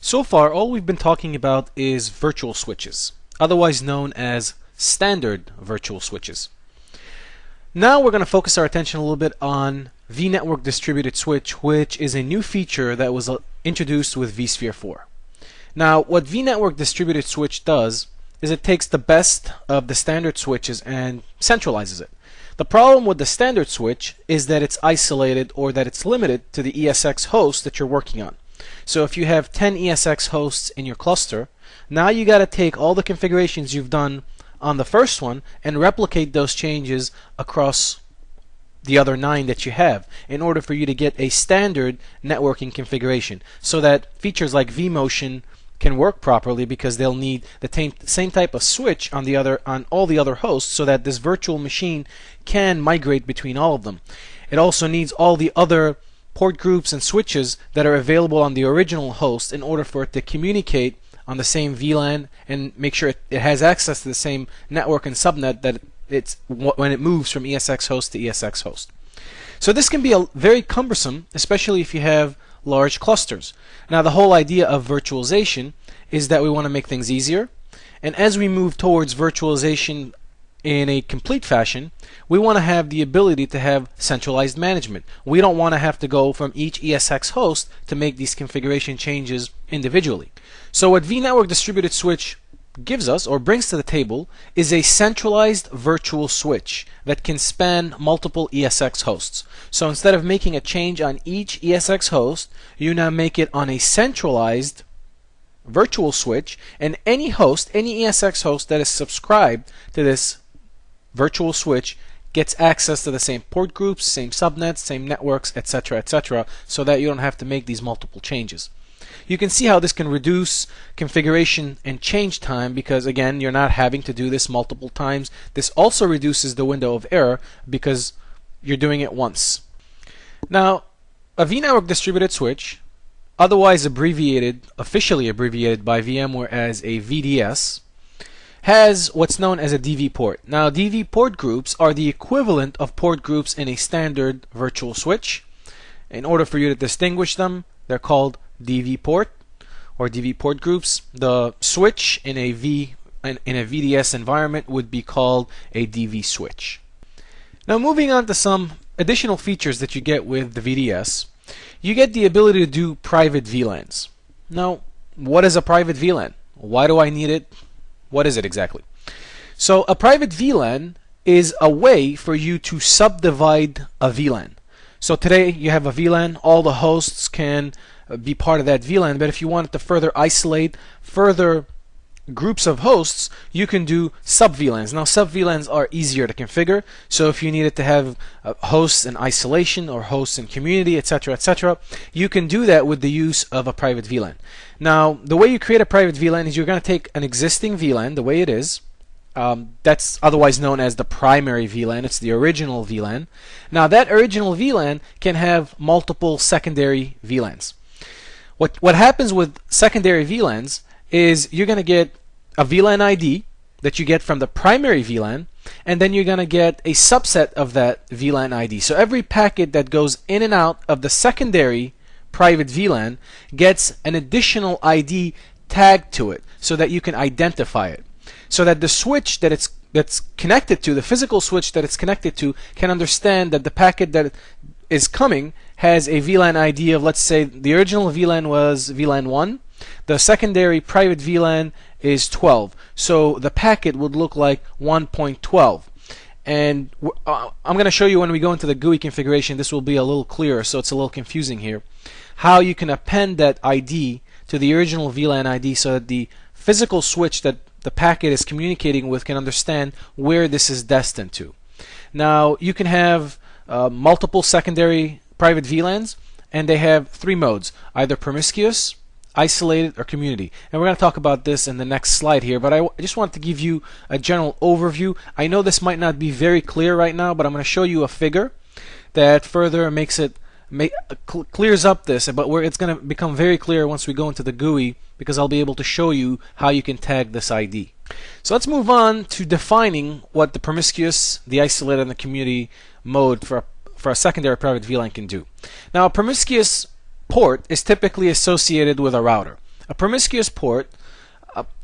So far, all we've been talking about is virtual switches, otherwise known as standard virtual switches. Now we're going to focus our attention a little bit on vNetwork Distributed Switch, which is a new feature that was introduced with vSphere 4. Now, what vNetwork Distributed Switch does is it takes the best of the standard switches and centralizes it. The problem with the standard switch is that it's isolated, or that it's limited to the ESX host that you're working on. So if you have 10 ESX hosts in your cluster, now you got to take all the configurations you've done on the first one and replicate those changes across the other 9 that you have in order for you to get a standard networking configuration, so that features like vMotion can work properly, because they'll need the same type of switch on all the other hosts, so that this virtual machine can migrate between all of them. It also needs all the other port groups and switches that are available on the original host in order for it to communicate on the same VLAN and make sure it has access to the same network and subnet that when it moves from ESX host to ESX host. So this can be very cumbersome, especially if you have large clusters. Now, the whole idea of virtualization is that we want to make things easier, and as we move towards virtualization in a complete fashion, we want to have the ability to have centralized management. We don't want to have to go from each ESX host to make these configuration changes individually. So what vNetwork Distributed Switch gives us, or brings to the table, is a centralized virtual switch that can span multiple ESX hosts. So instead of making a change on each ESX host, you now make it on a centralized virtual switch, and any host, any ESX host that is subscribed to this virtual switch gets access to the same port groups, same subnets, same networks, etc., etc., so that you don't have to make these multiple changes. You can see how this can reduce configuration and change time, because again, you're not having to do this multiple times. This also reduces the window of error because you're doing it once. Now, a vNetwork Distributed Switch, otherwise officially abbreviated by VMware as a vDS, has what's known as a DV port. Now, DV port groups are the equivalent of port groups in a standard virtual switch. In order for you to distinguish them, they're called DV port or DV port groups. The switch in a vDS environment would be called a DV switch. Now, moving on to some additional features that you get with the vDS, you get the ability to do private VLANs. Now, what is a private VLAN? Why do I need it? What is it exactly? So a private VLAN is a way for you to subdivide a VLAN. So today you have a VLAN, all the hosts can be part of that VLAN, but if you wanted to further isolate further groups of hosts, you can do sub-VLANs. Now, sub-VLANs are easier to configure, so if you needed to have hosts in isolation or hosts in community, etc., etc., you can do that with the use of a private VLAN. Now, the way you create a private VLAN is you're going to take an existing VLAN the way it is. That's otherwise known as the primary VLAN. It's the original VLAN. Now, that original VLAN can have multiple secondary VLANs. What happens with secondary VLANs is you're going to get a VLAN ID that you get from the primary VLAN, and then you're going to get a subset of that VLAN ID. So every packet that goes in and out of the secondary private VLAN gets an additional ID tagged to it so that you can identify it, so that the switch that's connected to, the physical switch that it's connected to, can understand that the packet that is coming has a VLAN ID of, let's say, the original VLAN was VLAN 1. The secondary private VLAN is 12. So the packet would look like 1.12. And I'm going to show you when we go into the GUI configuration, this will be a little clearer, so it's a little confusing here, how you can append that ID to the original VLAN ID so that the physical switch that the packet is communicating with can understand where this is destined to. Now, you can have multiple secondary private VLANs, and they have 3 modes: either promiscuous, isolated, or community. And we're going to talk about this in the next slide here, but I just want to give you a general overview. I know this might not be very clear right now, but I'm going to show you a figure that further clears up this, but it's going to become very clear once we go into the GUI, because I'll be able to show you how you can tag this ID. So let's move on to defining what the promiscuous, the isolated, and the community mode for a secondary private VLAN can do. Now, a promiscuous port is typically associated with a router. A promiscuous port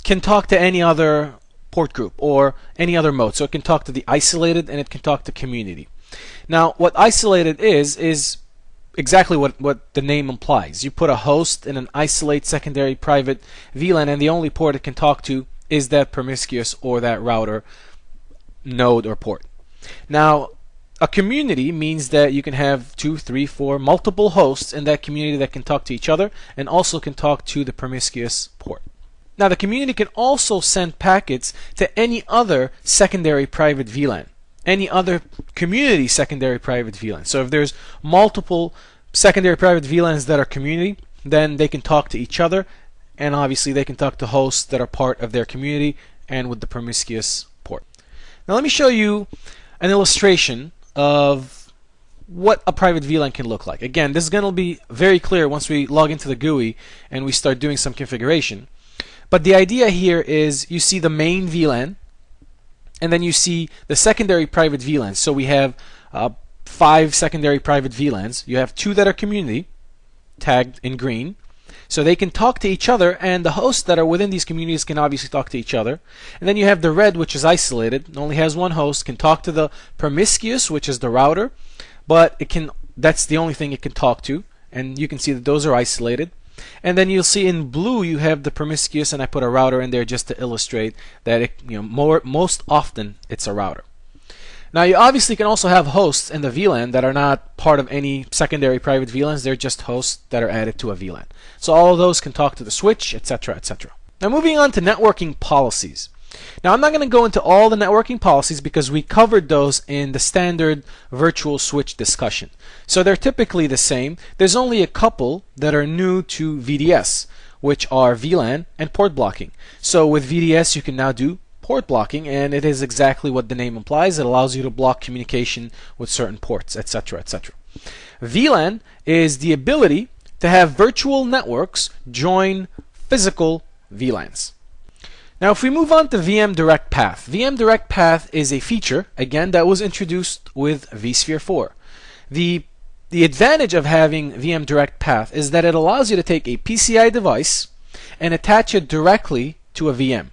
can talk to any other port group or any other mode. So it can talk to the isolated and it can talk to community. Now, what isolated is exactly what the name implies. You put a host in an isolate secondary private VLAN, and the only port it can talk to is that promiscuous or that router node or port. Now, a community means that you can have 2, 3, 4 multiple hosts in that community that can talk to each other and also can talk to the promiscuous port. Now, the community can also send packets to any other secondary private VLAN, any other community secondary private VLAN. So if there's multiple secondary private VLANs that are community, then they can talk to each other, and obviously they can talk to hosts that are part of their community and with the promiscuous port. Now let me show you an illustration of what a private VLAN can look like. Again, this is going to be very clear once we log into the GUI and we start doing some configuration. But the idea here is you see the main VLAN, and then you see the secondary private VLANs. So we have 5 secondary private VLANs. You have 2 that are community, tagged in green. So they can talk to each other, and the hosts that are within these communities can obviously talk to each other. And then you have the red, which is isolated. It only has one host, can talk to the promiscuous, which is the router, but that's the only thing it can talk to. And you can see that those are isolated. And then you'll see in blue you have the promiscuous, and I put a router in there just to illustrate that most often it's a router. Now you obviously can also have hosts in the VLAN that are not part of any secondary private VLANs. They're just hosts that are added to a VLAN. So all of those can talk to the switch, etc., etc. Now moving on to networking policies. Now I'm not going to go into all the networking policies because we covered those in the standard virtual switch discussion. So they're typically the same. There's only a couple that are new to vDS, which are VLAN and port blocking. So with vDS you can now do port blocking, and it is exactly what the name implies. It allows you to block communication with certain ports, etc., etc. VLAN is the ability to have virtual networks join physical VLANs. Now if we move on to VM Direct Path. VM Direct Path is a feature, again, that was introduced with vSphere 4. The advantage of having VM Direct Path is that it allows you to take a PCI device and attach it directly to a VM.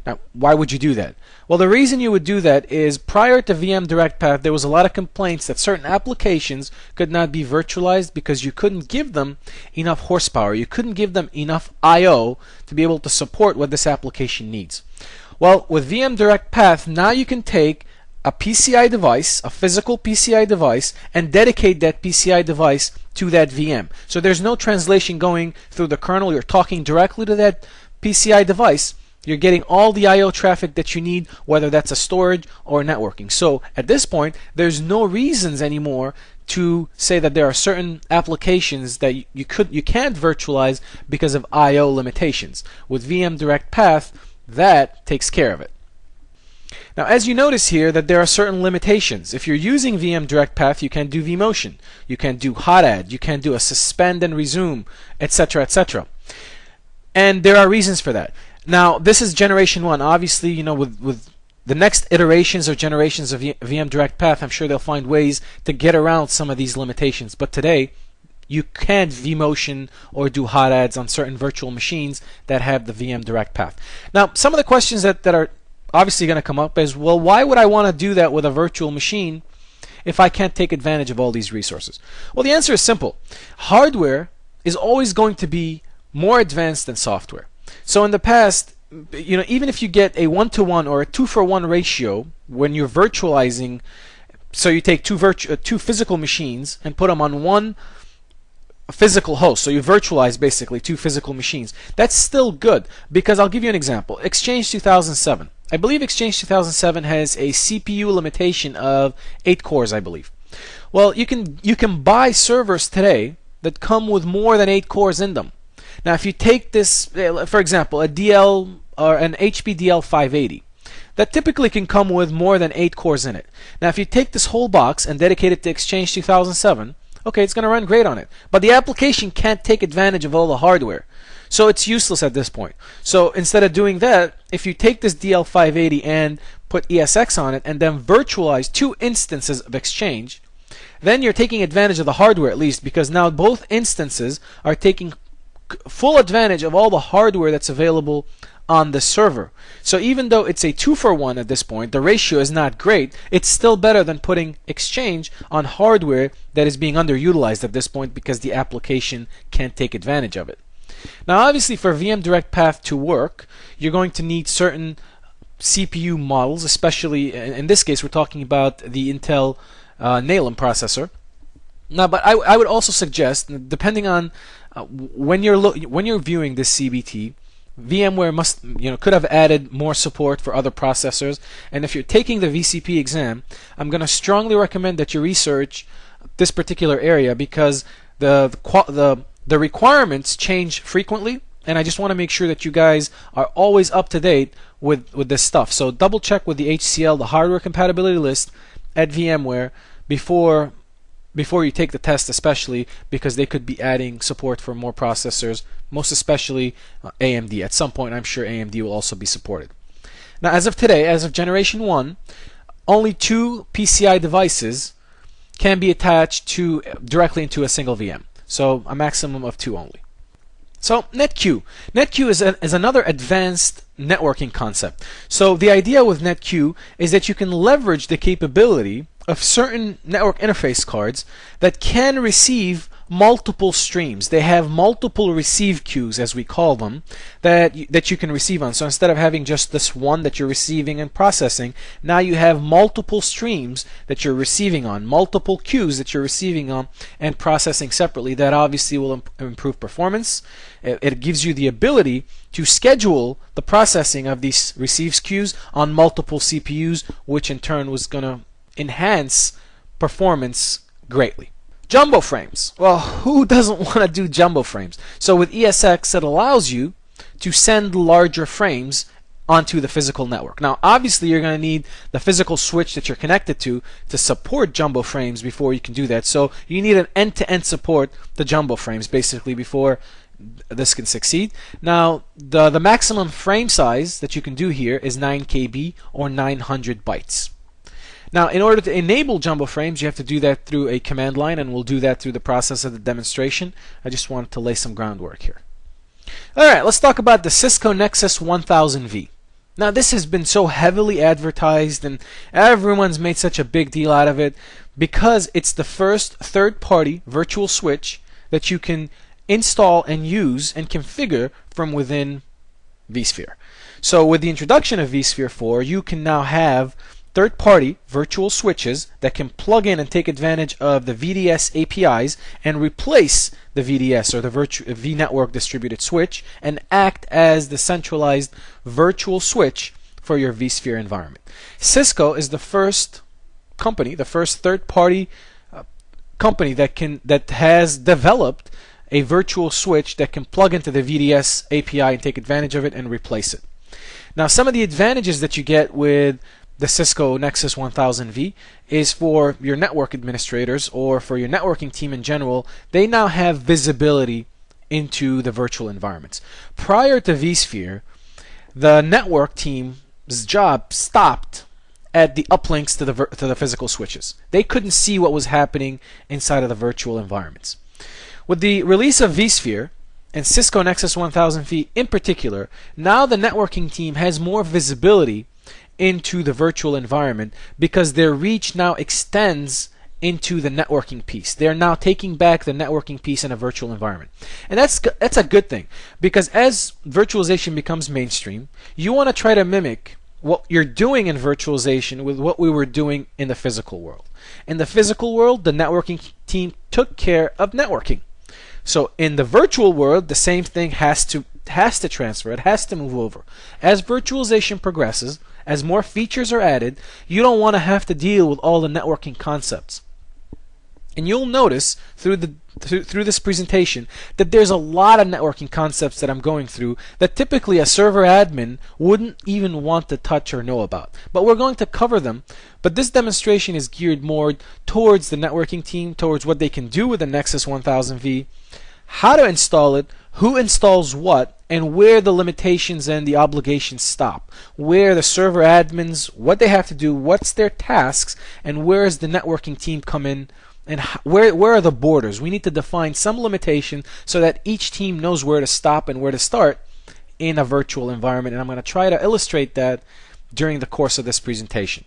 Now, why would you do that? Well, the reason you would do that is prior to VM Direct Path, there was a lot of complaints that certain applications could not be virtualized because you couldn't give them enough horsepower. You couldn't give them enough I/O to be able to support what this application needs. Well, with VM Direct Path, now you can take a PCI device, a physical PCI device, and dedicate that PCI device to that VM. So there's no translation going through the kernel. You're talking directly to that PCI device. You're getting all the I/O traffic that you need, whether that's a storage or networking. So at this point, there's no reasons anymore to say that there are certain applications that you can't virtualize because of I/O limitations. With VM Direct Path, that takes care of it. Now, as you notice here, that there are certain limitations. If you're using VM Direct Path, you can't do vMotion, you can't do hot add, you can't do a suspend and resume, etc., etc. And there are reasons for that. Now, this is generation 1. Obviously, with the next iterations or generations of VM Direct Path, I'm sure they'll find ways to get around some of these limitations. But today, you can't vMotion or do hot adds on certain virtual machines that have the VM Direct Path. Now, some of the questions that are obviously going to come up is, well, why would I want to do that with a virtual machine if I can't take advantage of all these resources? Well, the answer is simple. Hardware is always going to be more advanced than software. So in the past, even if you get a 1-to-1 or a 2-for-1 ratio when you're virtualizing, so you take two physical machines and put them on one physical host, so you virtualize basically 2 physical machines, that's still good, because I'll give you an example. Exchange 2007. I believe Exchange 2007 has a CPU limitation of 8 cores, I believe. Well, you can buy servers today that come with more than 8 cores in them. Now, if you take this, for example, a DL or an HP DL 580, that typically can come with more than 8 cores in it. Now, if you take this whole box and dedicate it to Exchange 2007, okay, it's going to run great on it. But the application can't take advantage of all the hardware. So it's useless at this point. So instead of doing that, if you take this DL 580 and put ESX on it and then virtualize 2 instances of Exchange, then you're taking advantage of the hardware at least, because now both instances are taking full advantage of all the hardware that's available on the server. So even though it's a 2-for-1 at this point, the ratio is not great, it's still better than putting Exchange on hardware that is being underutilized at this point because the application can't take advantage of it. Now obviously for VM Direct Path to work, you're going to need certain CPU models, especially in this case we're talking about the Intel Nalem processor. Now, but I would also suggest, depending on when you're viewing this CBT, VMware could have added more support for other processors. And if you're taking the VCP exam, I'm going to strongly recommend that you research this particular area because the requirements change frequently, and I just want to make sure that you guys are always up to date with this stuff. So double check with the HCL, the hardware compatibility list at VMware before you take the test, especially because they could be adding support for more processors, most especially AMD. At some point, I'm sure AMD will also be supported. Now, as of today, as of Generation 1, only 2 PCI devices can be attached directly into a single VM. So a maximum of 2 only. So NetQ. NetQ is another advanced networking concept. So the idea with NetQ is that you can leverage the capability of certain network interface cards that can receive multiple streams. They have multiple receive queues, as we call them, that you can receive on. So instead of having just this one that you're receiving and processing, now you have multiple streams that you're receiving on, multiple queues that you're receiving on and processing separately. That obviously will improve performance. It gives you the ability to schedule the processing of these receives queues on multiple CPUs, which in turn was going to enhance performance greatly. Jumbo frames. Well, who doesn't want to do jumbo frames? So with ESX, it allows you to send larger frames onto the physical network. Now, obviously, you're going to need the physical switch that you're connected to support jumbo frames before you can do that. So you need an end-to-end support to jumbo frames, basically, before this can succeed. Now, the maximum frame size that you can do here is 9 KB or 900 bytes. Now, in order to enable jumbo frames, you have to do that through a command line, and we'll do that through the process of the demonstration. I just wanted to lay some groundwork here. Alright, let's talk about the Cisco Nexus 1000V. Now, this has been so heavily advertised, and everyone's made such a big deal out of it because it's the first third-party virtual switch that you can install and use and configure from within vSphere. So with the introduction of vSphere 4, you can now have third-party virtual switches that can plug in and take advantage of the vDS APIs and replace the vDS or the vNetwork distributed switch and act as the centralized virtual switch for your vSphere environment. Cisco is the first company, the first third-party company that has developed a virtual switch that can plug into the vDS API and take advantage of it and replace it. Now, some of the advantages that you get with the Cisco Nexus 1000V is for your network administrators or for your networking team in general. They now have visibility into the virtual environments. Prior to vSphere, the network team's job stopped at the uplinks to the physical switches. They couldn't see what was happening inside of the virtual environments. With the release of vSphere and Cisco Nexus 1000V in particular, now the networking team has more visibility into the virtual environment because their reach now extends into the networking piece. They're now taking back the networking piece in a virtual environment. And that's a good thing, because as virtualization becomes mainstream, you want to try to mimic what you're doing in virtualization with what we were doing in the physical world. In the physical world, the networking team took care of networking. So in the virtual world, the same thing has to transfer. It has to move over. As virtualization progresses, as more features are added, you don't want to have to deal with all the networking concepts. And you'll notice through this presentation that there's a lot of networking concepts that I'm going through that typically a server admin wouldn't even want to touch or know about. But we're going to cover them. But this demonstration is geared more towards the networking team, towards what they can do with the Nexus 1000V, how to install it, who installs what, and where the limitations and the obligations stop. Where the server admins, what they have to do, what's their tasks, and where does the networking team come in and where are the borders. We need to define some limitation so that each team knows where to stop and where to start in a virtual environment, and I'm going to try to illustrate that during the course of this presentation.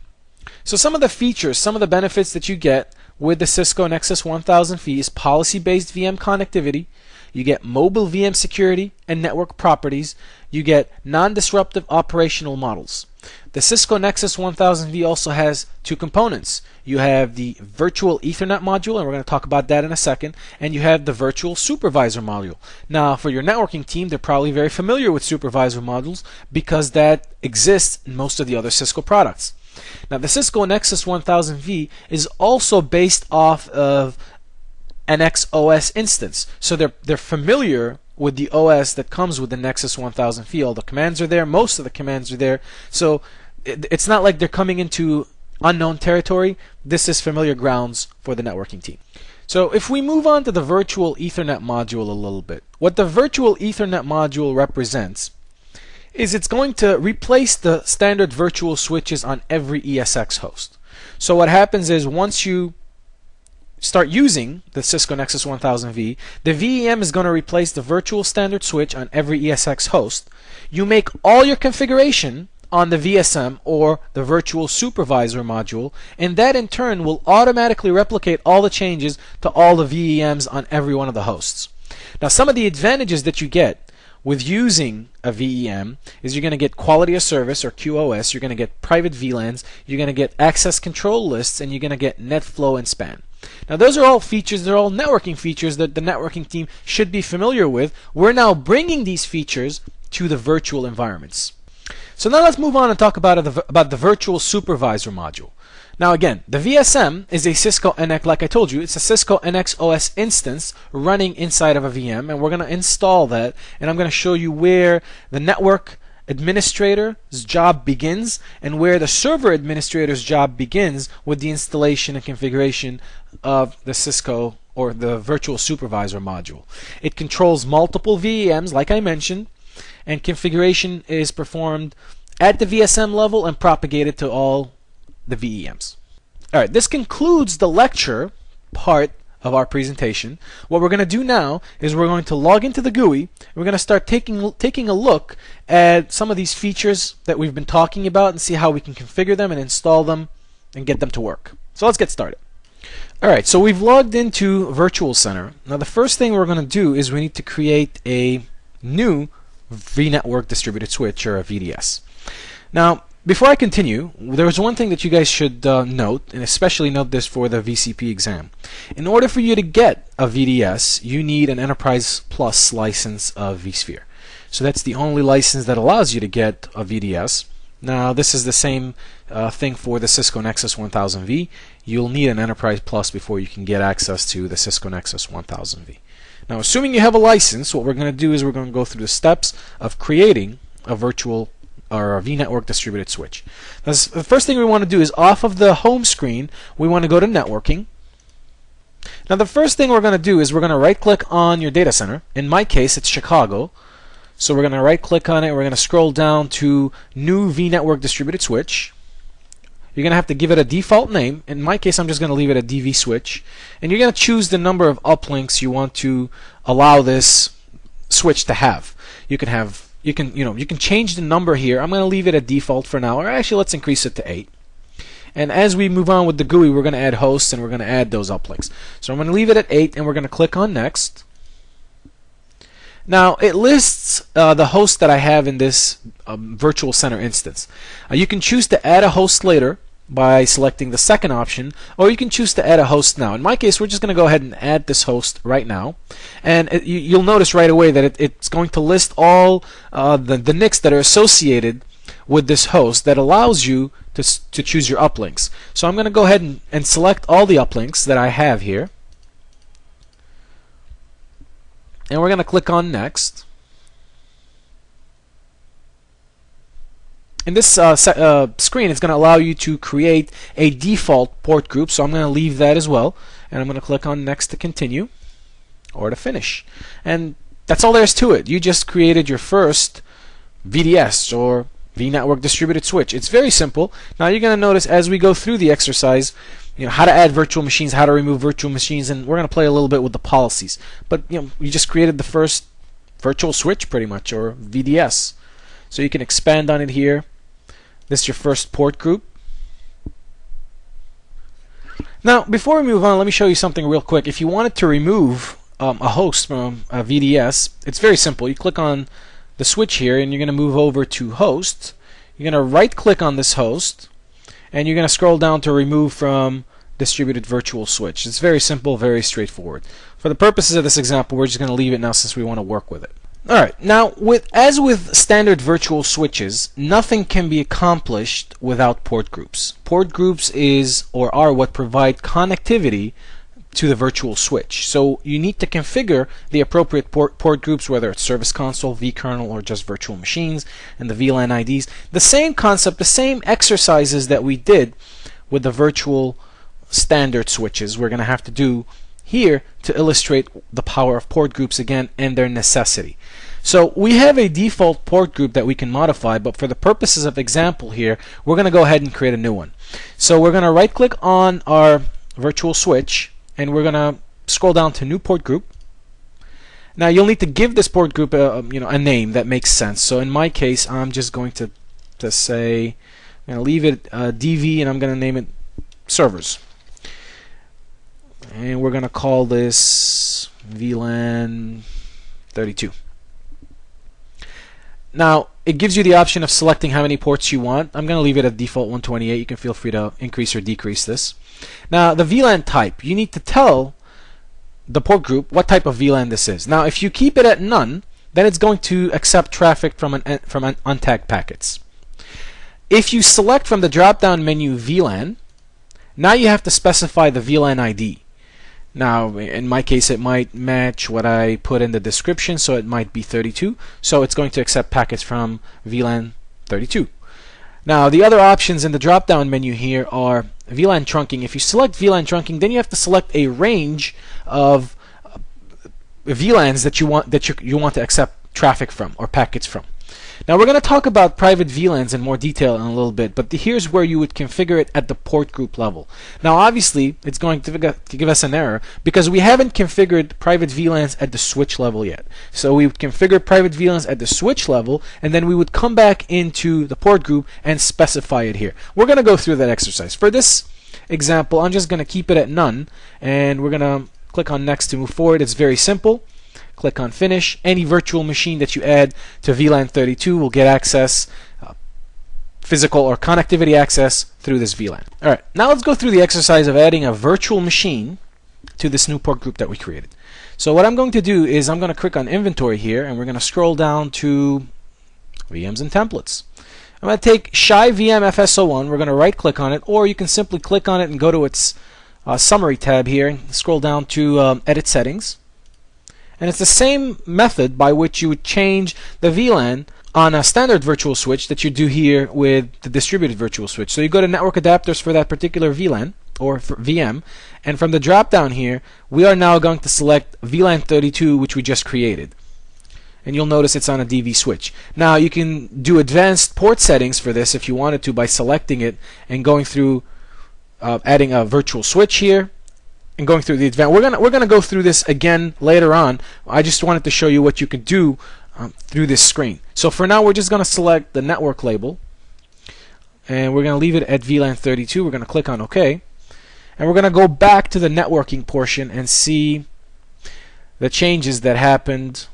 So some of the features, some of the benefits that you get with the Cisco Nexus 1000V is policy-based VM connectivity. You get mobile VM security and network properties. You get non-disruptive operational models. The Cisco Nexus 1000V also has two components. You have the virtual Ethernet module, and we're going to talk about that in a second, and you have the virtual supervisor module. Now, for your networking team, they're probably very familiar with supervisor modules because that exists in most of the other Cisco products. Now, the Cisco Nexus 1000V is also based off of an XOS instance, so they're familiar with the OS that comes with the Nexus 1000V. All the commands are there, most of the commands are there, so it's not like they're coming into unknown territory. This is familiar grounds for the networking team. So if we move on to the virtual Ethernet module a little bit, what the virtual Ethernet module represents is it's going to replace the standard virtual switches on every ESX host. So what happens is once you start using the Cisco Nexus 1000V, the VEM is going to replace the virtual standard switch on every ESX host. You make all your configuration on the VSM or the virtual supervisor module, and that in turn will automatically replicate all the changes to all the VEMs on every one of the hosts. Now, some of the advantages that you get with using a VEM is you're going to get quality of service, or QoS, you're going to get private VLANs, you're going to get access control lists, and you're going to get NetFlow and span. Now, those are all features, they're all networking features that the networking team should be familiar with. We're now bringing these features to the virtual environments. So now let's move on and talk about the virtual supervisor module. Now again, the VSM is a Cisco NX, like I told you, it's a Cisco NX OS instance running inside of a VM, and we're going to install that, and I'm going to show you where the network administrator's job begins and where the server administrator's job begins with the installation and configuration of the Cisco or the virtual supervisor module. It controls multiple VMs, like I mentioned, and configuration is performed at the VSM level and propagated to all the VEMs. Alright, this concludes the lecture part of our presentation. What we're going to do now is we're going to log into the GUI. We're going to start taking a look at some of these features that we've been talking about and see how we can configure them and install them and get them to work. So let's get started. Alright, so we've logged into Virtual Center. Now the first thing we're going to do is we need to create a new vNetwork distributed switch, or a VDS. Now, before I continue, there's one thing that you guys should note, and especially note this for the VCP exam. In order for you to get a VDS, you need an Enterprise Plus license of vSphere. So that's the only license that allows you to get a VDS. Now, this is the same thing for the Cisco Nexus 1000V. You'll need an Enterprise Plus before you can get access to the Cisco Nexus 1000V. Now, assuming you have a license, what we're going to do is we're going to go through the steps of creating a virtual or a vNetwork distributed switch. Now, the first thing we want to do is off of the home screen, we want to go to networking. Now, the first thing we're going to do is we're going to right click on your data center. In my case, it's Chicago. So we're going to right click on it. We're going to scroll down to new vNetwork distributed switch. You're going to have to give it a default name. In my case, I'm just going to leave it a DV switch. And you're going to choose the number of uplinks you want to allow this switch to have. You can change the number here. I'm going to leave it at default for now, or actually let's increase it to 8. And as we move on with the GUI, we're going to add hosts and we're going to add those uplinks. So I'm going to leave it at 8 and we're going to click on next. Now it lists the host that I have in this virtual center instance. You can choose to add a host later by selecting the second option, or you can choose to add a host now. In my case, we're just going to go ahead and add this host right now, and you'll notice right away that it's going to list all the NICs that are associated with this host that allows you to choose your uplinks. So I'm going to go ahead and select all the uplinks that I have here, and we're going to click on next. In this screen, it's going to allow you to create a default port group, so I'm going to leave that as well, and I'm going to click on next to continue or to finish. And that's all there is to it. You just created your first VDS or vNetwork distributed switch. It's very simple. Now you're going to notice as we go through the exercise, how to add virtual machines, how to remove virtual machines, and we're going to play a little bit with the policies. But we just created the first virtual switch pretty much, or vDS. So you can expand on it here. This is your first port group. Now, before we move on, let me show you something real quick. If you wanted to remove a host from a vDS, it's very simple. You click on the switch here, and you're going to move over to host. You're going to right-click on this host, and you're going to scroll down to remove from distributed virtual switch. It's very simple, very straightforward. For the purposes of this example, we're just going to leave it now since we want to work with it. Alright, now as with standard virtual switches, nothing can be accomplished without port groups. Port groups are what provide connectivity to the virtual switch. So you need to configure the appropriate port groups, whether it's service console, vkernel, or just virtual machines, and the VLAN IDs. The same concept, the same exercises that we did with the virtual standard switches, we're going to have to do here to illustrate the power of port groups again and their necessity. So we have a default port group that we can modify, but for the purposes of example here, we're going to go ahead and create a new one. So we're going to right click on our virtual switch, and we're going to scroll down to new port group. Now you'll need to give this port group a name that makes sense. So in my case, I'm just going to say, I'm going to leave it DV, and I'm going to name it servers. And we're going to call this VLAN 32. Now, it gives you the option of selecting how many ports you want. I'm going to leave it at default 128. You can feel free to increase or decrease this. Now, the VLAN type, you need to tell the port group what type of VLAN this is. Now, if you keep it at none, then it's going to accept traffic from untagged packets. If you select from the drop-down menu VLAN, now you have to specify the VLAN ID. Now, in my case, it might match what I put in the description, so it might be 32. So it's going to accept packets from VLAN 32. Now, the other options in the drop-down menu here are VLAN trunking. If you select VLAN trunking, then you have to select a range of VLANs that you want to accept traffic from or packets from. Now we're going to talk about private VLANs in more detail in a little bit, but here's where you would configure it at the port group level. Now obviously it's going to give us an error because we haven't configured private VLANs at the switch level yet. So we would configure private VLANs at the switch level, and then we would come back into the port group and specify it here. We're going to go through that exercise. For this example, I'm just going to keep it at none, and we're going to click on next to move forward. It's very simple. Click on finish. Any virtual machine that you add to VLAN 32 will get access, physical or connectivity access through this VLAN. Alright, now let's go through the exercise of adding a virtual machine to this new port group that we created. So what I'm going to do is I'm going to click on inventory here, and we're going to scroll down to VMs and templates. I'm going to take Shy VM FS01, we're going to right click on it, or you can simply click on it and go to its summary tab here and scroll down to edit settings. And it's the same method by which you would change the VLAN on a standard virtual switch that you do here with the distributed virtual switch. So you go to network adapters for that particular VLAN or for VM, and from the drop down here we are now going to select VLAN 32, which we just created. And you'll notice it's on a DV switch. Now you can do advanced port settings for this if you wanted to by selecting it and going through adding a virtual switch here and going through the advanced. We're gonna go through this again later on. I just wanted to show you what you could do through this screen. So for now we're just gonna select the network label, and we're gonna leave it at VLAN 32. We're gonna click on OK, and we're gonna go back to the networking portion and see the changes that happened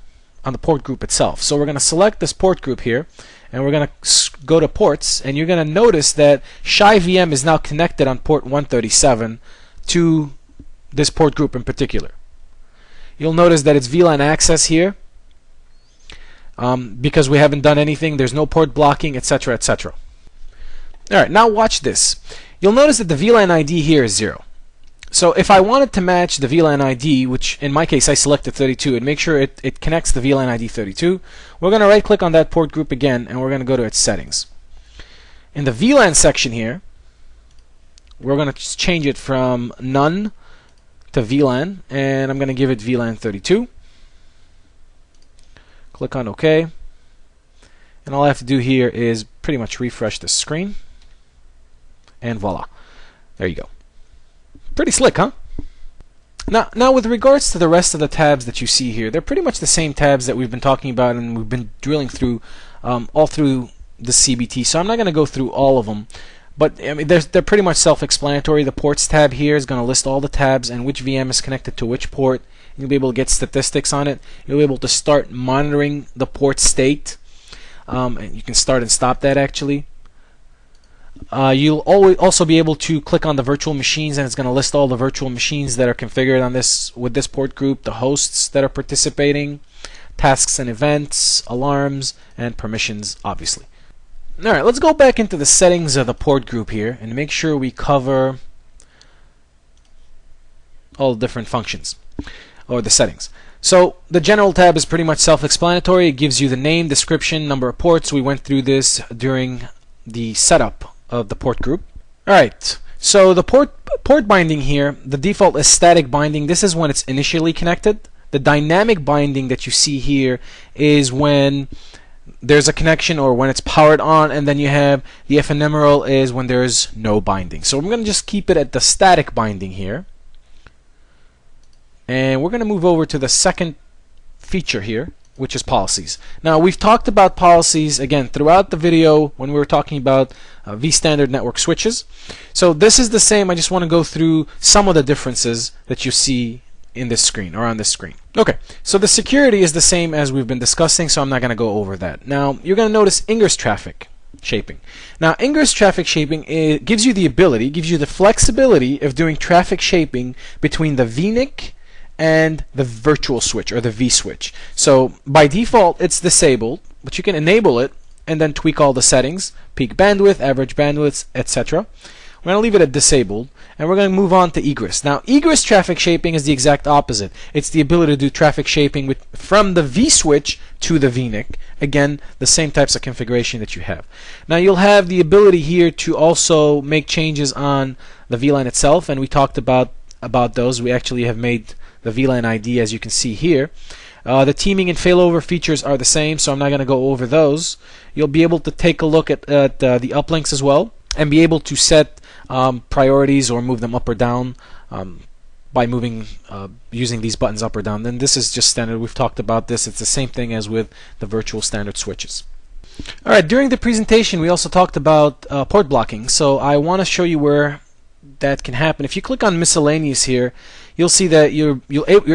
on the port group itself. So we're gonna select this port group here, and we're gonna go to ports, and you're gonna notice that Shy VM is now connected on port 137 to this port group in particular. You'll notice that it's VLAN access here because we haven't done anything. There's no port blocking, etc., etc. Alright, now watch this. You'll notice that the VLAN ID here is 0. So if I wanted to match the VLAN ID, which in my case I selected 32, and make sure it connects the VLAN ID 32, we're going to right click on that port group again, and we're going to go to its settings. In the VLAN section here, we're going to change it from none to VLAN, and I'm going to give it VLAN 32. Click on OK, and And all I have to do here is pretty much refresh the screen, and voila, there you go. Pretty slick, huh? Now with regards to the rest of the tabs that you see here, they're pretty much the same tabs that we've been talking about and we've been drilling through all through the CBT, so I'm not going to go through all of them, but I mean they're pretty much self-explanatory. The ports tab here is going to list all the tabs and which VM is connected to which port. You'll be able to get statistics on it. You'll be able to start monitoring the port state, and you can start and stop that actually. You'll also be able to click on the virtual machines, and it's going to list all the virtual machines that are configured on this with this port group, the hosts that are participating, tasks and events, alarms, and permissions, obviously. Alright, let's go back into the settings of the port group here and make sure we cover all the different functions or the settings. So the general tab is pretty much self-explanatory. It gives you the name, description, number of ports. We went through this during the setup of the port group. Alright, so the port binding here, the default is static binding. This is when it's initially connected. The dynamic binding that you see here is when there's a connection or when it's powered on, and then you have the ephemeral is when there's no binding. So we're going to just keep it at the static binding here. And we're going to move over to the second feature here, which is policies. Now we've talked about policies again throughout the video when we were talking about vStandard network switches. So this is the same. I just want to go through some of the differences that you see in this screen or on this screen. Okay, so the security is the same as we've been discussing, so I'm not going to go over that. Now you're going to notice ingress traffic shaping. Now ingress traffic shaping gives you the ability, gives you the flexibility of doing traffic shaping between the VNIC and the virtual switch or the vSwitch. So by default it's disabled, but you can enable it and then tweak all the settings, peak bandwidth, average bandwidth, etc. We're going to leave it at disabled, and we're going to move on to egress. Now egress traffic shaping is the exact opposite. It's the ability to do traffic shaping from the vSwitch to the VNIC. Again, the same types of configuration that you have. Now you'll have the ability here to also make changes on the VLAN itself, and we talked about those. We actually have made the VLAN ID, as you can see here. The teaming and failover features are the same, so I'm not going to go over those. You'll be able to take a look at the uplinks as well, and be able to set priorities or move them up or down by moving using these buttons up or down. Then this is just standard. We've talked about this. It's the same thing as with the virtual standard switches. Alright, during the presentation we also talked about port blocking, so I want to show you where that can happen. If you click on miscellaneous here, you'll see that you're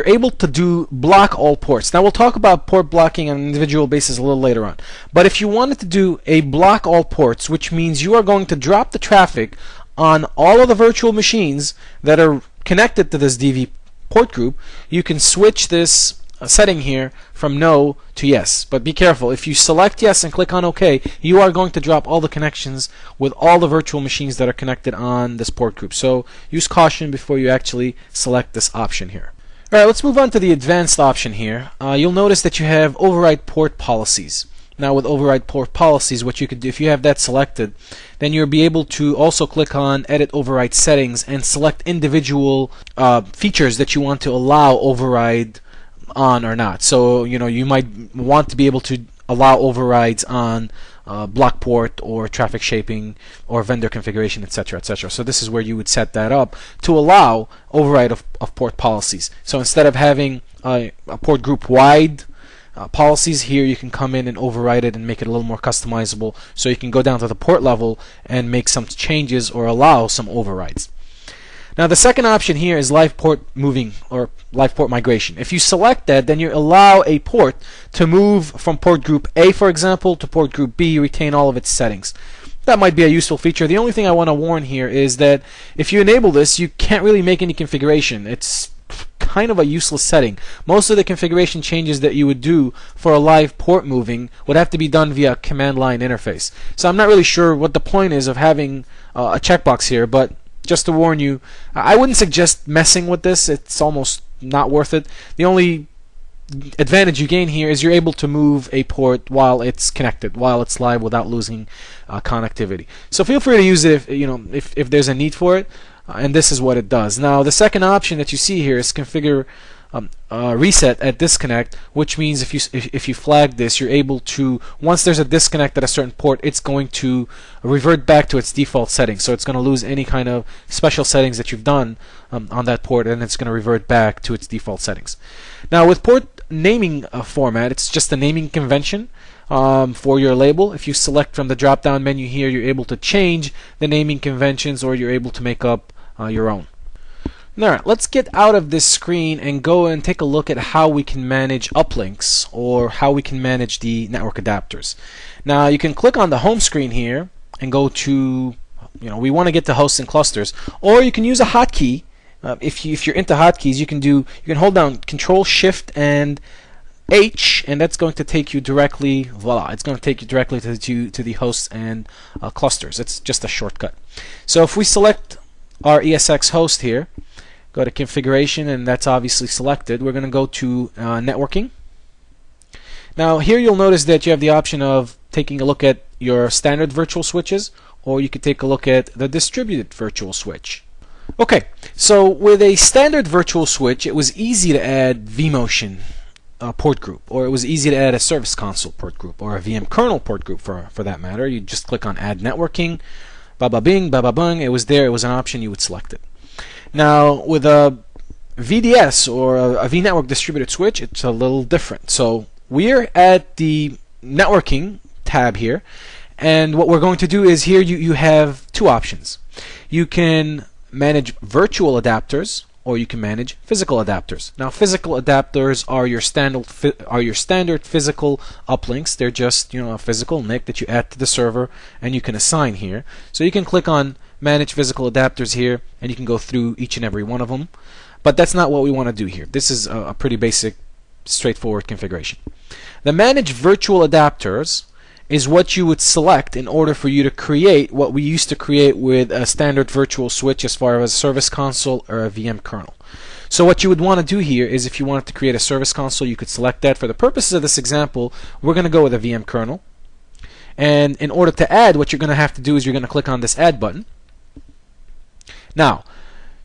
able to block all ports. Now we'll talk about port blocking on an individual basis a little later on. But if you wanted to do a block all ports, which means you are going to drop the traffic on all of the virtual machines that are connected to this DV port group, you can switch this setting here from no to yes. But be careful, if you select yes and click on OK, you are going to drop all the connections with all the virtual machines that are connected on this port group. So use caution before you actually select this option here. Alright, let's move on to the advanced option here. You'll notice that you have override port policies. Now with override port policies, what you could do, if you have that selected, then you'll be able to also click on edit override settings and select individual features that you want to allow override on or not. So you might want to be able to allow overrides on block port or traffic shaping or vendor configuration, etc., etc. So this is where you would set that up to allow override of port policies. So instead of having a port group wide policies here, you can come in and override it and make it a little more customizable, so you can go down to the port level and make some changes or allow some overrides. Now the second option here is live port moving or live port migration. If you select that, then you allow a port to move from port group A, for example, to port group B. You retain all of its settings. That might be a useful feature. The only thing I want to warn here is that if you enable this, you can't really make any configuration. It's kind of a useless setting. Most of the configuration changes that you would do for a live port moving would have to be done via command line interface. So I'm not really sure what the point is of having a checkbox here, but just to warn you, I wouldn't suggest messing with this. It's almost not worth it. The only advantage you gain here is you're able to move a port while it's connected, while it's live, without losing connectivity. So feel free to use it if there's a need for it. And this is what it does. Now the second option that you see here is configure reset at disconnect, which means if you flag this, you're able to, once there's a disconnect at a certain port, it's going to revert back to its default settings. So it's going to lose any kind of special settings that you've done on that port, and it's going to revert back to its default settings. Now with port naming format, it's just a naming convention for your label. If you select from the drop down menu here, you're able to change the naming conventions, or you're able to make up your own. Alright, let's get out of this screen and go and take a look at how we can manage uplinks, or how we can manage the network adapters. Now you can click on the home screen here and go to, we want to get to hosts and clusters, or you can use a hotkey. If you're into hotkeys, you can hold down Control Shift and H, and that's going to take you directly, voila, it's going to take you directly to the hosts and clusters. It's just a shortcut. So if we select our ESX host here, go to configuration, and that's obviously selected. We're going to go to networking. Now here you'll notice that you have the option of taking a look at your standard virtual switches, or you could take a look at the distributed virtual switch. Okay, so with a standard virtual switch, it was easy to add vMotion port group, or it was easy to add a service console port group, or a VM kernel port group for that matter. You just click on add networking, ba bing, ba bung, it was there, it was an option, you would select it. Now with a vDS, or a vNetwork distributed switch, it's a little different. So we're at the networking tab here, and what we're going to do is here you have two options. You can manage virtual adapters, or you can manage physical adapters. Now physical adapters are your standard physical uplinks. They're just a physical NIC that you add to the server and you can assign here. So you can click on manage physical adapters here, and you can go through each and every one of them. But that's not what we want to do here. This is a pretty basic, straightforward configuration. The manage virtual adapters is what you would select in order for you to create what we used to create with a standard virtual switch, as far as a service console or a VM kernel. So what you would want to do here is, if you wanted to create a service console, you could select that. For the purposes of this example, we're going to go with a VM kernel. And in order to add, what you're going to have to do is you're going to click on this add button. Now,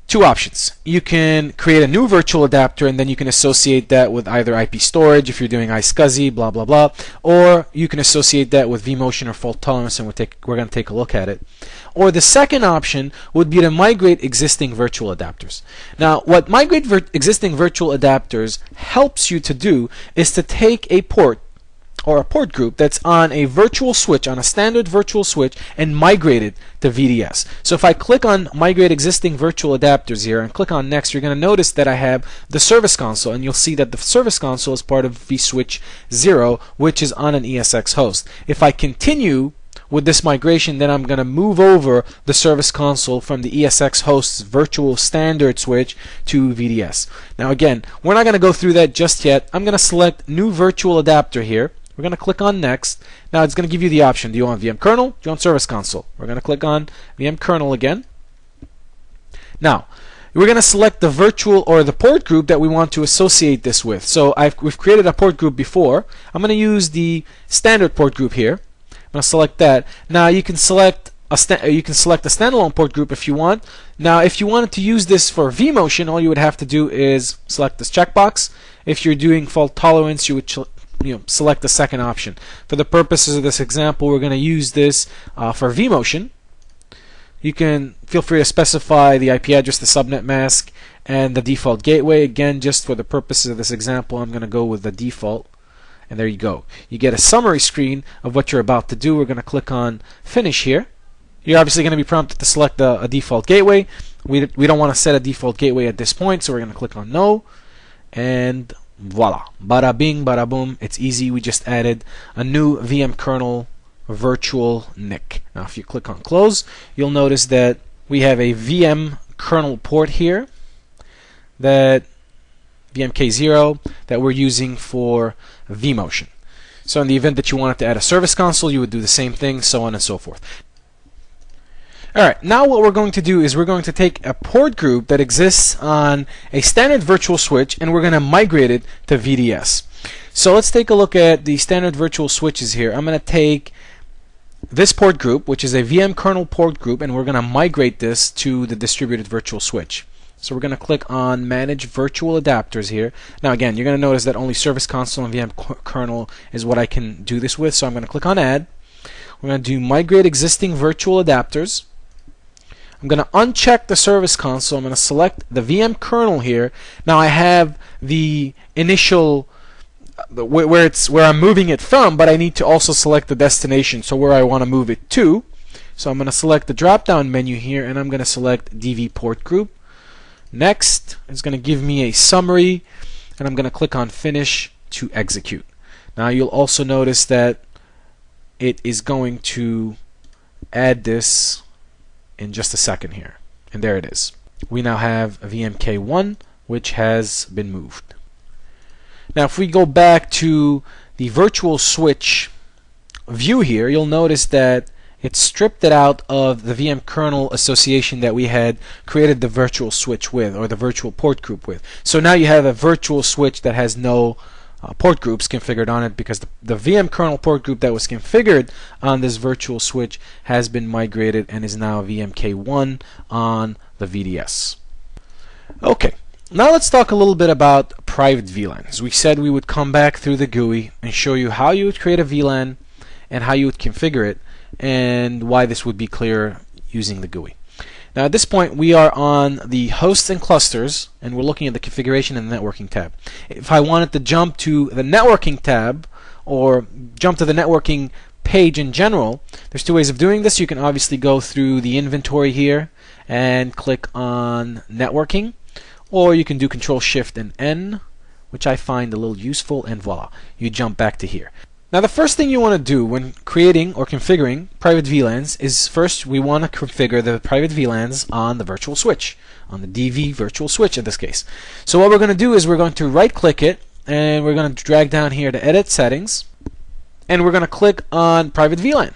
two options. You can create a new virtual adapter, and then you can associate that with either IP storage if you're doing iSCSI, blah blah blah, or you can associate that with vMotion or fault tolerance, and we're going to take a look at it. Or the second option would be to migrate existing virtual adapters. Now, what migrate existing virtual adapters helps you to do is to take a port, or a port group that's on a virtual switch, on a standard virtual switch, and migrate it to vDS. So if I click on migrate existing virtual adapters here and click on next, you're going to notice that I have the service console, and you'll see that the service console is part of vSwitch 0, which is on an ESX host. If I continue with this migration, then I'm going to move over the service console from the ESX host's virtual standard switch to vDS. Now again, we're not going to go through that just yet. I'm going to select new virtual adapter here. We're going to click on next. Now it's going to give you the option. Do you want VM kernel? Do you want service console? We're going to click on VM kernel again. Now we're going to select the virtual, or the port group that we want to associate this with. So we've created a port group before. I'm going to use the standard port group here. I'm going to select that. Now you can select a standalone port group if you want. Now if you wanted to use this for vMotion, all you would have to do is select this checkbox. If you're doing fault tolerance, you would select the second option. For the purposes of this example, we're going to use this for vMotion. You can feel free to specify the IP address, the subnet mask, and the default gateway. Again, just for the purposes of this example, I'm going to go with the default. And there you go. You get a summary screen of what you're about to do. We're going to click on finish here. You're obviously going to be prompted to select a default gateway. We don't want to set a default gateway at this point, so we're going to click on no. And voila, bada bing, bada boom, it's easy. We just added a new VM kernel virtual NIC. Now if you click on close, you'll notice that we have a VM kernel port here, that VMK0, that we're using for vMotion. So in the event that you wanted to add a service console, you would do the same thing, so on and so forth. Alright, now what we're going to do is we're going to take a port group that exists on a standard virtual switch, and we're going to migrate it to vDS. So let's take a look at the standard virtual switches here. I'm going to take this port group, which is a VM kernel port group, and we're going to migrate this to the distributed virtual switch. So we're going to click on Manage Virtual Adapters here. Now again, you're going to notice that only Service Console and VM kernel is what I can do this with. So I'm going to click on Add. We're going to do Migrate Existing Virtual Adapters. I'm going to uncheck the Service Console. I'm going to select the VM kernel here. Now I have the initial where I'm moving it from, but I need to also select the destination, so where I want to move it to. So I'm going to select the drop-down menu here, and I'm going to select DV port group. Next, it's going to give me a summary, and I'm going to click on Finish to execute. Now you'll also notice that it is going to add this in just a second here, and there it is. We now have VMK1, which has been moved. Now if we go back to the virtual switch view here, you'll notice that it stripped it out of the VM kernel association that we had created the virtual switch with, or the virtual port group with. So now you have a virtual switch that has no port groups configured on it, because the VM kernel port group that was configured on this virtual switch has been migrated and is now VMK1 on the vDS. Okay, now let's talk a little bit about private VLANs. We said we would come back through the GUI and show you how you would create a VLAN and how you would configure it, and why this would be clearer using the GUI. Now at this point we are on the hosts and clusters, and we're looking at the configuration and the networking tab. If I wanted to jump to the networking tab, or jump to the networking page in general, there's two ways of doing this. You can obviously go through the inventory here and click on networking, or you can do Control Shift and N, which I find a little useful, and voila, you jump back to here. Now the first thing you want to do when creating or configuring private VLANs is, first we want to configure the private VLANs on the virtual switch, on the DV virtual switch in this case. So what we're going to do is we're going to right click it, and we're going to drag down here to Edit Settings, and we're going to click on Private VLAN.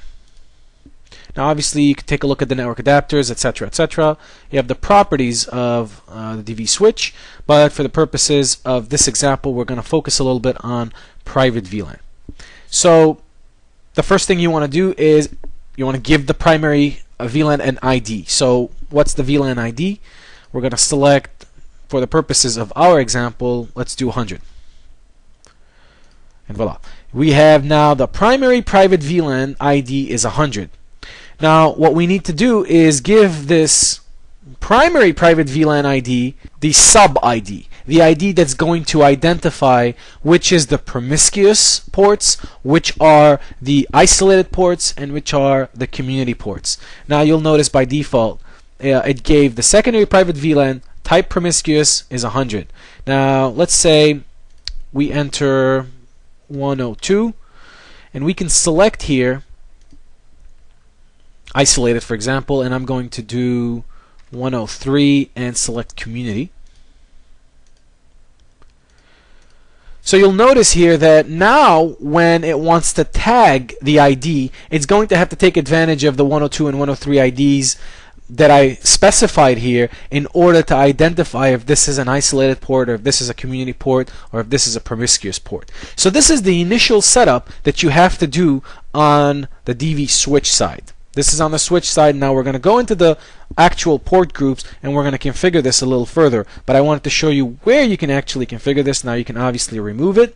Now obviously you can take a look at the network adapters, etc., etc. You have the properties of the DV switch, but for the purposes of this example we're going to focus a little bit on private VLAN. So the first thing you want to do is you want to give the primary VLAN an ID. So what's the VLAN ID? We're going to select, for the purposes of our example, let's do 100. And voila. We have now the primary private VLAN ID is 100. Now what we need to do is give this primary private VLAN ID the sub ID, the ID that's going to identify which is the promiscuous ports, which are the isolated ports, and which are the community ports. Now you'll notice by default it gave the secondary private VLAN type promiscuous is 100. Now let's say we enter 102, and we can select here isolated, for example, and I'm going to do 103 and select community. So you'll notice here that now when it wants to tag the ID, it's going to have to take advantage of the 102 and 103 IDs that I specified here in order to identify if this is an isolated port, or if this is a community port, or if this is a promiscuous port. So this is the initial setup that you have to do on the DV switch side. This is on the switch side. Now we're going to go into the actual port groups and we're going to configure this a little further, but I wanted to show you where you can actually configure this. Now you can obviously remove it.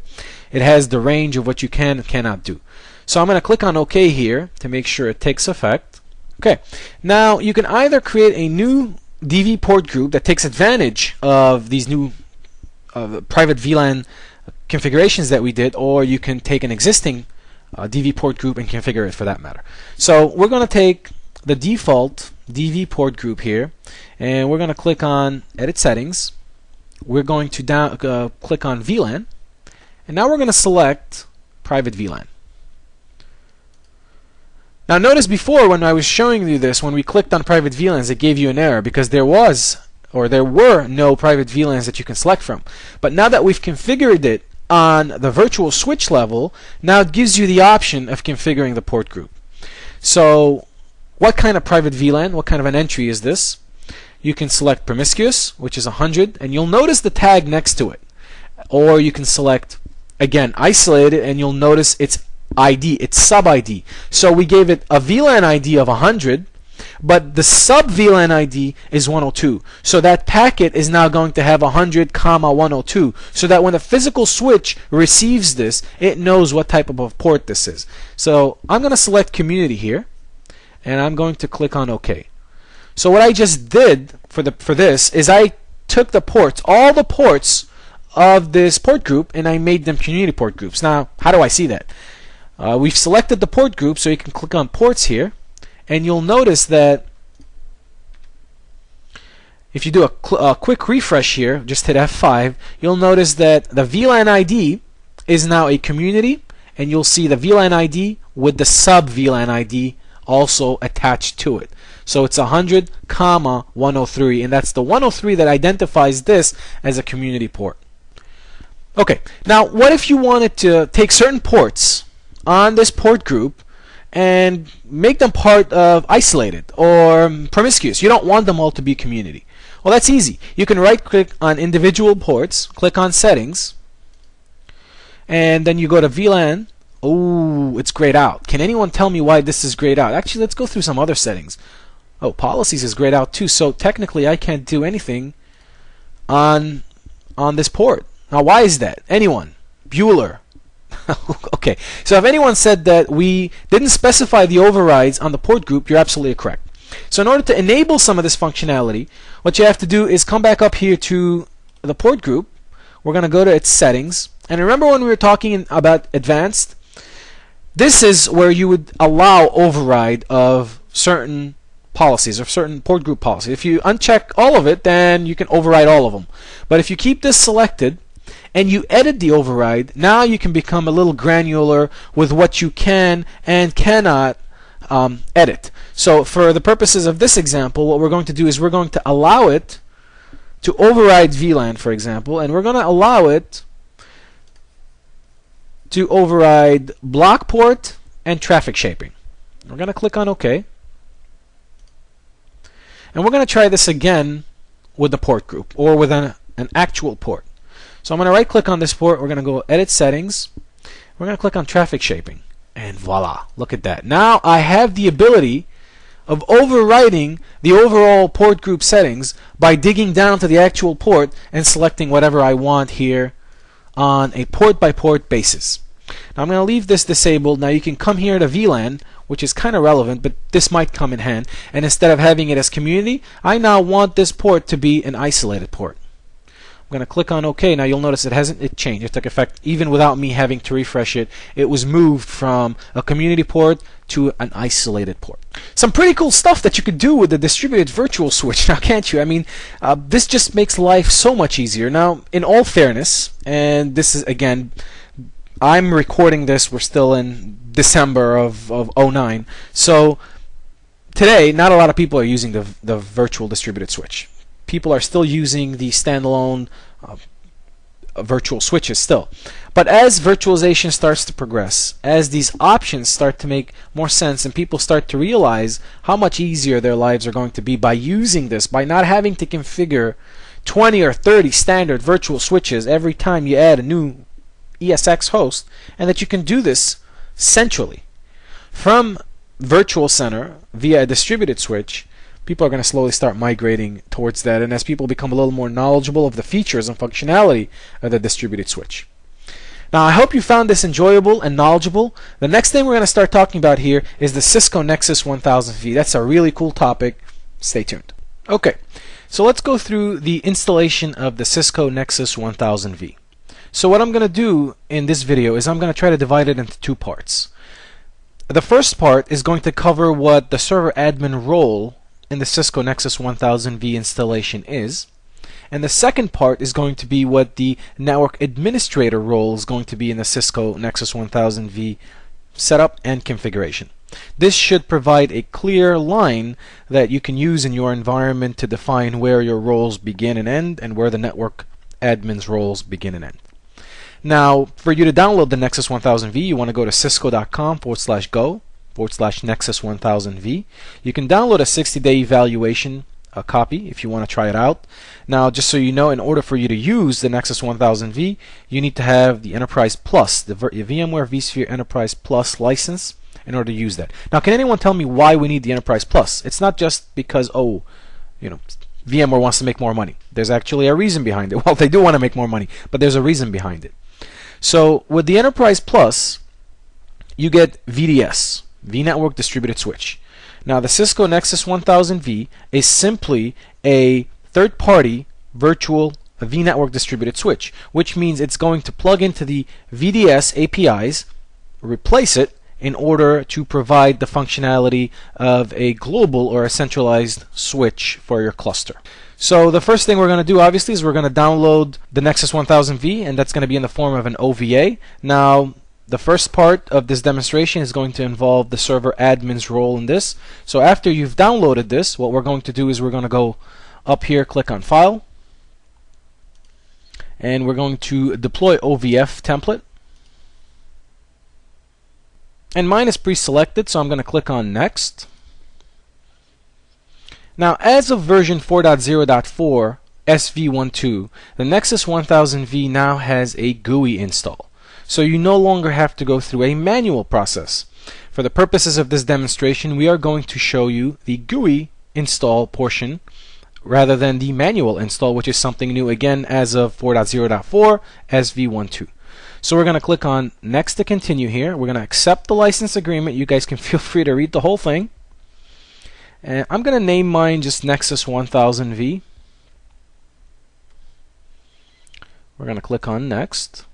It has the range of what you can and cannot do. So I'm going to click on OK here to make sure it takes effect. Okay, now you can either create a new DV port group that takes advantage of these new private VLAN configurations that we did, or you can take an existing DV port group and configure it for that matter. So we're going to take the default DV port group here, and we're going to click on Edit Settings. We're going to click on VLAN, and now we're going to select Private VLAN. Now notice before when I was showing you this, when we clicked on private VLANs, it gave you an error because there were no private VLANs that you can select from. But now that we've configured it on the virtual switch level, now it gives you the option of configuring the port group. So what kind of private VLAN, what kind of an entry is this? You can select promiscuous, which is 100, and you'll notice the tag next to it. Or you can select, again, isolated, and you'll notice its ID, its sub ID. So we gave it a VLAN ID of 100, but the sub VLAN ID is 102. So that packet is now going to have 100, 102, so that when the physical switch receives this, it knows what type of a port this is. So I'm going to select community here, and I'm going to click on OK. So what I just did for this is I took the ports, all the ports of this port group, and I made them community port groups. Now, how do I see that? We've selected the port group, so you can click on ports here, and you'll notice that if you do a quick refresh here, just hit F5, you'll notice that the VLAN ID is now a community, and you'll see the VLAN ID with the sub VLAN ID also attached to it. So it's 100, 103, and that's the 103 that identifies this as a community port. Okay, now what if you wanted to take certain ports on this port group and make them part of isolated or promiscuous? You don't want them all to be community. Well, that's easy. You can right click on individual ports, click on settings, and then you go to VLAN. Oh, it's grayed out. Can anyone tell me why this is grayed out? Actually, let's go through some other settings. Oh, policies is grayed out too, so technically I can't do anything on this port. Now, why is that? Anyone? Bueller. Okay, so if anyone said that we didn't specify the overrides on the port group, you're absolutely correct. So in order to enable some of this functionality, what you have to do is come back up here to the port group. We're going to go to its settings, and remember when we were talking about advanced, this is where you would allow override of certain policies or certain port group policies. If you uncheck all of it, then you can override all of them. But if you keep this selected and you edit the override, now you can become a little granular with what you can and cannot edit. So for the purposes of this example, what we're going to do is we're going to allow it to override VLAN, for example, and we're going to allow it to override block port and traffic shaping. We're going to click on OK. And we're going to try this again with the port group or with an actual port. So I'm going to right click on this port. We're going to go edit settings. We're going to click on traffic shaping. And voila, look at that. Now I have the ability of overriding the overall port group settings by digging down to the actual port and selecting whatever I want here on a port by port basis. Now I'm going to leave this disabled. Now you can come here to VLAN, which is kind of relevant, but this might come in hand. And instead of having it as community, I now want this port to be an isolated port. I'm going to click on OK. Now you'll notice it changed. It took effect even without me having to refresh it. It was moved from a community port to an isolated port. Some pretty cool stuff that you could do with the distributed virtual switch now, can't you? I mean, this just makes life so much easier. Now, in all fairness, and this is, again, I'm recording this, we're still in December of 09, so today not a lot of people are using the virtual distributed switch. People are still using the standalone virtual switches still. But as virtualization starts to progress, as these options start to make more sense and people start to realize how much easier their lives are going to be by using this, by not having to configure 20 or 30 standard virtual switches every time you add a new ESX host, and that you can do this centrally from Virtual Center via a distributed switch, people are going to slowly start migrating towards that, and as people become a little more knowledgeable of the features and functionality of the distributed switch. Now I hope you found this enjoyable and knowledgeable. The next thing we're going to start talking about here is the Cisco Nexus 1000V. That's a really cool topic. Stay tuned. Okay, so let's go through the installation of the Cisco Nexus 1000V. So what I'm going to do in this video is I'm going to try to divide it into two parts. The first part is going to cover what the server admin role in the Cisco Nexus 1000V installation is, and the second part is going to be what the network administrator role is going to be in the Cisco Nexus 1000V setup and configuration. This should provide a clear line that you can use in your environment to define where your roles begin and end, and where the network admin's roles begin and end. Now, for you to download the Nexus 1000V, you want to go to cisco.com/go/Nexus1000V. You can download a 60-day evaluation copy if you want to try it out. Now, just so you know, in order for you to use the Nexus 1000V, you need to have the Enterprise Plus, the VMware vSphere Enterprise Plus license, in order to use that. Now, can anyone tell me why we need the Enterprise Plus? It's not just because, oh, VMware wants to make more money. There's actually a reason behind it. Well, they do want to make more money, but there's a reason behind it. So with the Enterprise Plus, you get vDS, vNetwork Distributed Switch. Now, the Cisco Nexus 1000V is simply a third-party virtual vNetwork Distributed Switch, which means it's going to plug into the vDS APIs, replace it, in order to provide the functionality of a global or a centralized switch for your cluster. So the first thing we're going to do, obviously, is we're going to download the Nexus 1000V, and that's going to be in the form of an OVA. Now, the first part of this demonstration is going to involve the server admin's role in this. So after you've downloaded this, what we're going to do is we're going to go up here, click on File, and we're going to deploy OVF template. And mine is pre-selected, so I'm going to click on Next. Now, as of version 4.0.4 SV12, the Nexus 1000V now has a GUI install. So you no longer have to go through a manual process. For the purposes of this demonstration, we are going to show you the GUI install portion rather than the manual install, which is something new again as of 4.0.4 SV12. So we're going to click on Next to continue here. We're going to accept the license agreement. You guys can feel free to read the whole thing. And I'm going to name mine just Nexus 1000V. We're going to click on Next.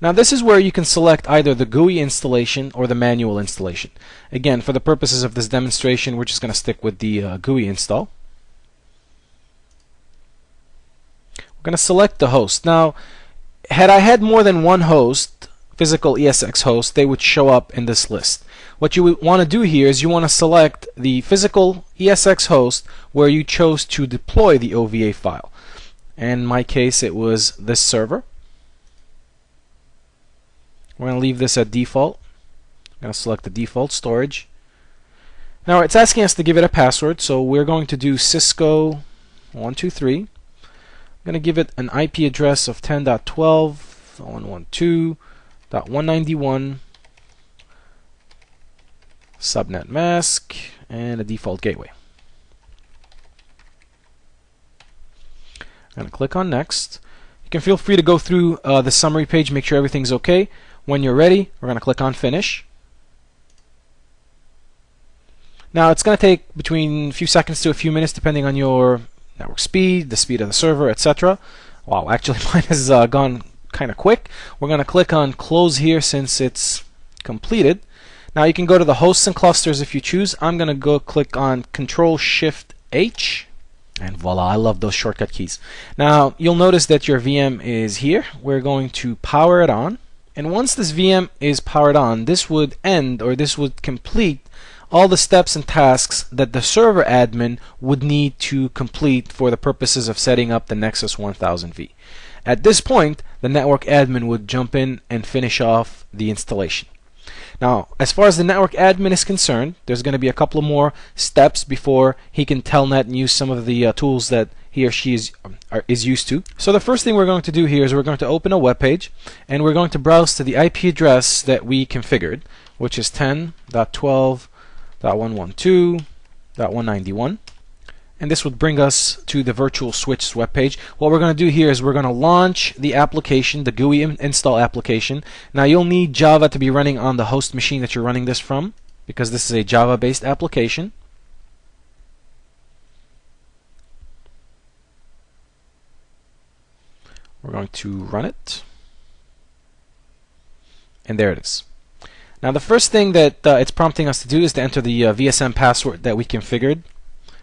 Now this is where you can select either the GUI installation or the manual installation. Again, for the purposes of this demonstration, we're just going to stick with the GUI install. We're going to select the host. Now, had I had more than one host, physical ESX host, they would show up in this list. What you want to do here is you want to select the physical ESX host where you chose to deploy the OVA file. In my case, it was this server. We're going to leave this at default. I'm going to select the default storage. Now it's asking us to give it a password, so we're going to do Cisco 123. I'm going to give it an IP address of 10.12.112.191, subnet mask, and a default gateway. I'm going to click on Next. You can feel free to go through the summary page, make sure everything's okay. When you're ready, we're going to click on Finish. Now it's going to take between a few seconds to a few minutes depending on your network speed, the speed of the server, etc. Wow, actually mine has gone kind of quick. We're going to click on Close here since it's completed. Now you can go to the hosts and clusters if you choose. I'm going to go click on Control-Shift-H, and voila, I love those shortcut keys. Now you'll notice that your VM is here. We're going to power it on, and once this VM is powered on, this would end, or this would complete all the steps and tasks that the server admin would need to complete for the purposes of setting up the Nexus 1000V. At this point, the network admin would jump in and finish off the installation. Now, as far as the network admin is concerned, there's going to be a couple of more steps before he can telnet and use some of the tools that he or she is used to. So the first thing we're going to do here is we're going to open a web page, and we're going to browse to the IP address that we configured, which is 10.12.112.191. And this would bring us to the virtual switch web page. What we're going to do here is we're going to launch the application, the GUI install application. Now you'll need Java to be running on the host machine that you're running this from, because this is a Java-based application. We're going to run it. And there it is. Now the first thing that it's prompting us to do is to enter the VSM password that we configured.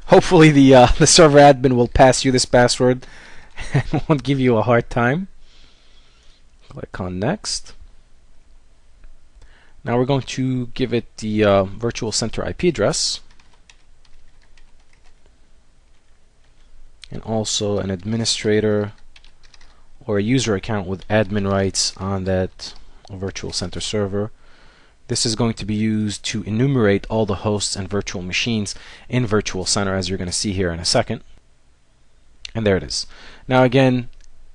Hopefully the server admin will pass you this password and won't give you a hard time. Click on Next. Now we're going to give it the virtual center IP address and also an administrator or a user account with admin rights on that virtual center server. This is going to be used to enumerate all the hosts and virtual machines in Virtual Center, as you're going to see here in a second. And there it is. Now again,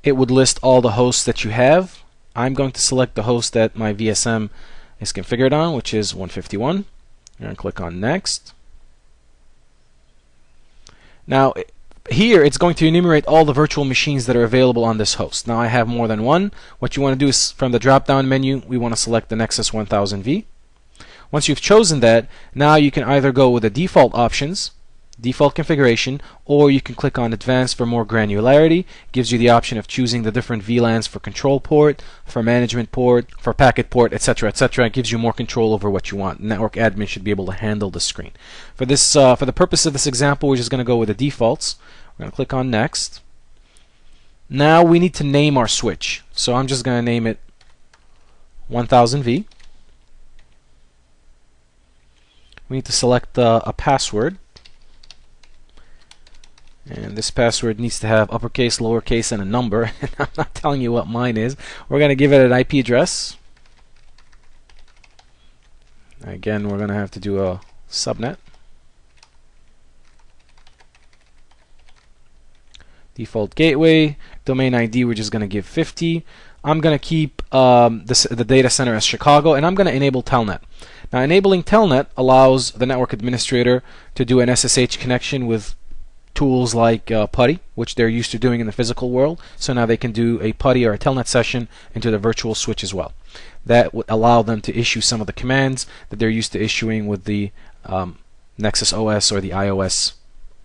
it would list all the hosts that you have. I'm going to select the host that my VSM is configured on, which is 151. We're going to click on Next. Now, here it's going to enumerate all the virtual machines that are available on this host. Now I have more than one. What you want to do is from the drop-down menu, we want to select the Nexus 1000V. Once you've chosen that, now you can either go with the default options, default configuration, or you can click on Advanced for more granularity. It gives you the option of choosing the different VLANs for control port, for management port, for packet port, etc., etc. It gives you more control over what you want. Network admin should be able to handle the screen. For this, for the purpose of this example, we're just going to go with the defaults. We're going to click on Next. Now we need to name our switch. So I'm just going to name it 1000V. We need to select a password. And this password needs to have uppercase, lowercase, and a number. I'm not telling you what mine is. We're going to give it an IP address. Again, we're going to have to do a subnet. Default gateway. Domain ID, we're just going to give 50. I'm going to keep the data center as Chicago, and I'm going to enable Telnet. Now, enabling Telnet allows the network administrator to do an SSH connection with tools like PuTTY, which they're used to doing in the physical world. So now they can do a PuTTY or a Telnet session into the virtual switch as well. That would allow them to issue some of the commands that they're used to issuing with the Nexus OS or the iOS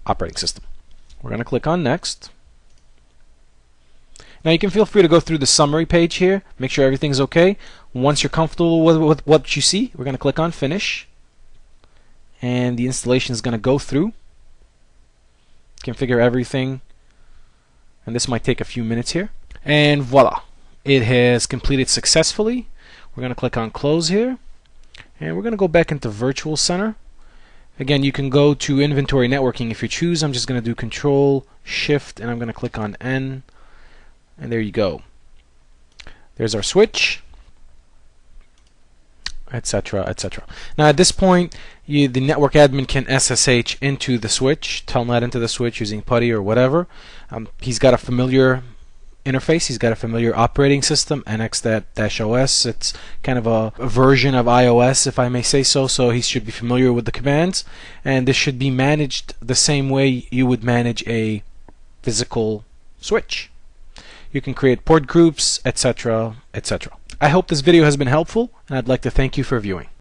operating system. We're going to click on Next. Now you can feel free to go through the summary page here, make sure everything's okay. Once you're comfortable with what you see, we're going to click on Finish. And the installation is going to go through. Configure everything, and this might take a few minutes here, and voila, it has completed successfully. We're going to click on Close here, and we're going to go back into Virtual Center. Again, you can go to Inventory Networking if you choose. I'm just going to do Control Shift, and I'm going to click on N, and there you go. There's our switch, etc., etc. Now at this point, the network admin can SSH into the switch, telnet into the switch using PuTTY or whatever. He's got a familiar interface. He's got a familiar operating system, NX-OS. It's kind of a version of iOS, if I may say so. So he should be familiar with the commands, and this should be managed the same way you would manage a physical switch. You can create port groups, etc., etc. I hope this video has been helpful, and I'd like to thank you for viewing.